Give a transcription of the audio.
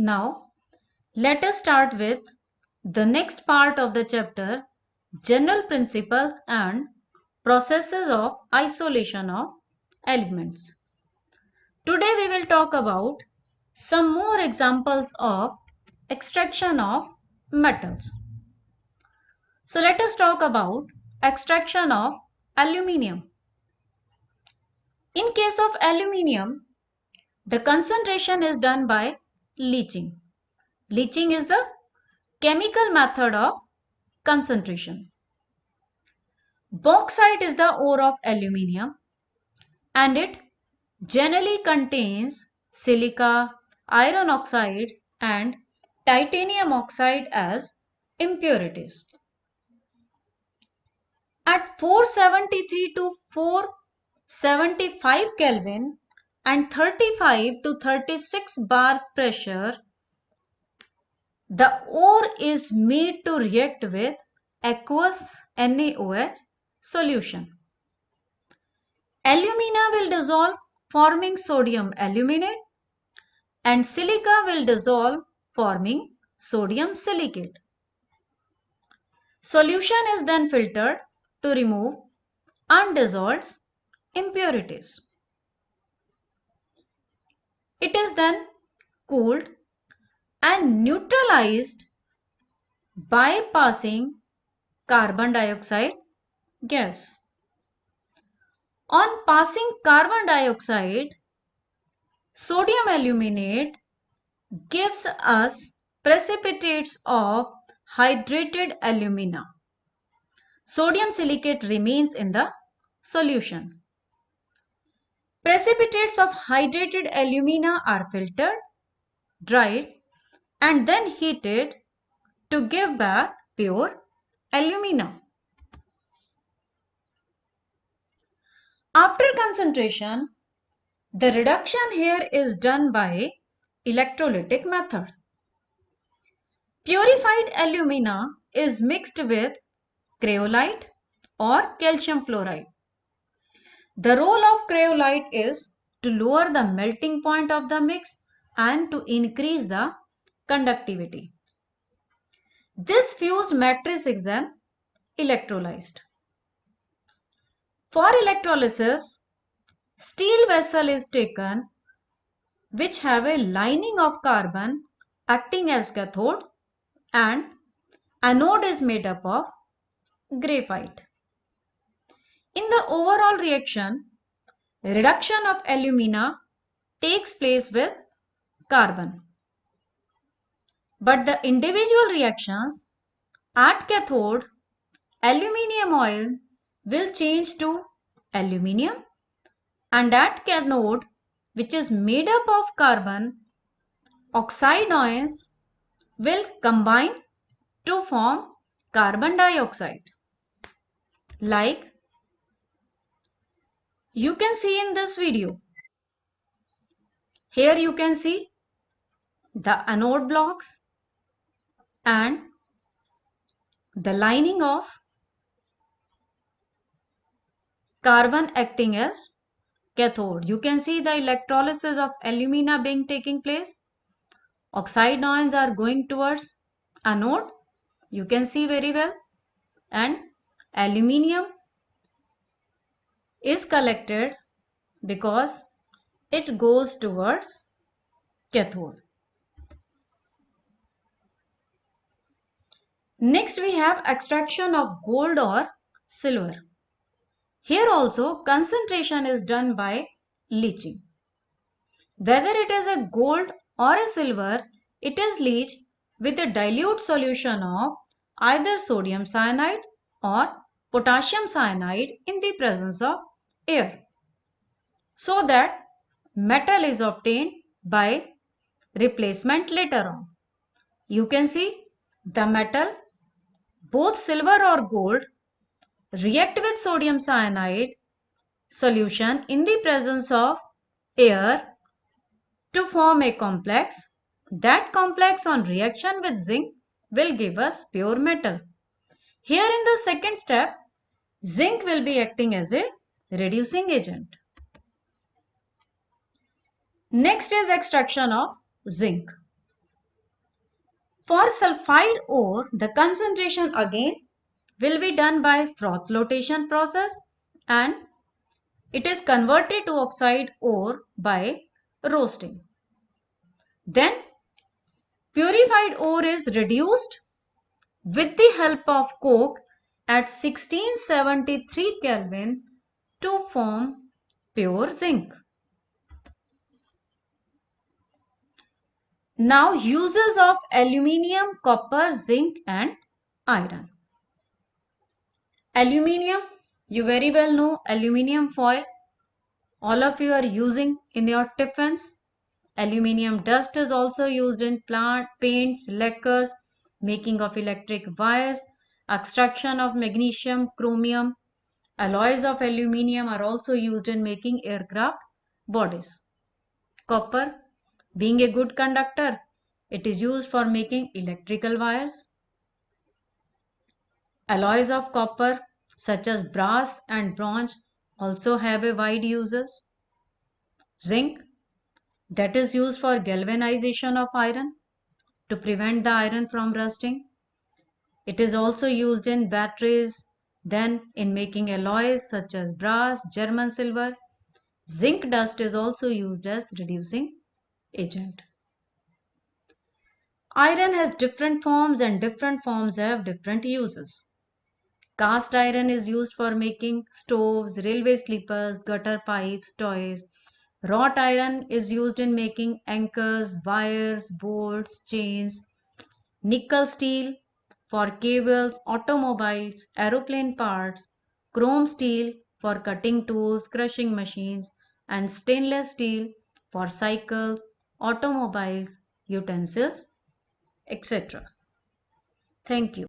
Now, let us start with the next part of the chapter, general principles and processes of isolation of elements. Today we will talk about some more examples of extraction of metals. So let us talk about extraction of aluminium. In case of aluminium, the concentration is done by leaching. Leaching is the chemical method of concentration. Bauxite is the ore of aluminium and it generally contains silica, iron oxides and titanium oxide as impurities. At 473 to 475 Kelvin and 35 to 36 bar pressure, the ore is made to react with aqueous NaOH solution. Alumina will dissolve forming sodium aluminate and silica will dissolve forming sodium silicate. Solution is then filtered to remove undissolved impurities. It is then cooled and neutralized by passing carbon dioxide gas. On passing carbon dioxide, sodium aluminate gives us precipitates of hydrated alumina. Sodium silicate remains in the solution. Precipitates of hydrated alumina are filtered, dried, and then heated to give back pure alumina. After concentration, the reduction here is done by electrolytic method. Purified alumina is mixed with cryolite or calcium fluoride. The role of cryolite is to lower the melting point of the mix and to increase the conductivity. This fused matrix is then electrolyzed. For electrolysis, steel vessel is taken which have a lining of carbon acting as cathode and anode is made up of graphite. In the overall reaction, reduction of alumina takes place with carbon. But the individual reactions at cathode, aluminium oil will change to aluminium and at cathode, which is made up of carbon, oxide ions will combine to form carbon dioxide. Like you can see in this video. Here you can see the anode blocks and the lining of carbon acting as cathode. You can see the electrolysis of alumina being taking place. Oxide ions are going towards anode. You can see very well. And aluminium is collected because it goes towards cathode. Next we have extraction of gold or silver. Here also concentration is done by leaching. Whether it is a gold or a silver, it is leached with a dilute solution of either sodium cyanide or potassium cyanide in the presence of air, so that metal is obtained by replacement later on. You can see the metal, both silver or gold, react with sodium cyanide solution in the presence of air to form a complex. That complex on reaction with zinc will give us pure metal. Here in the second step, zinc will be acting as a reducing agent. Next is extraction of zinc. For sulfide ore, the concentration again will be done by froth flotation process and it is converted to oxide ore by roasting. Then purified ore is reduced with the help of coke at 1673 Kelvin to form pure zinc. Now uses of aluminium, copper, zinc and iron. Aluminium, you very well know aluminium foil. All of you are using in your tiffins. Aluminium dust is also used in plant, paints, lacquers, making of electric wires, extraction of magnesium, chromium. Alloys of aluminium are also used in making aircraft bodies. Copper, being a good conductor, it is used for making electrical wires. Alloys of copper, such as brass and bronze, also have a wide uses. Zinc, that is used for galvanization of iron to prevent the iron from rusting. It is also used in batteries, then in making alloys such as brass, German silver. Zinc dust is also used as reducing agent. Iron has different forms and different forms have different uses. Cast iron is used for making stoves, railway sleepers, gutter pipes, toys. Wrought iron is used in making anchors, wires, bolts, chains. Nickel steel for cables, automobiles, aeroplane parts. Chrome steel for cutting tools, crushing machines. And stainless steel for cycles, automobiles, utensils, etc. Thank you.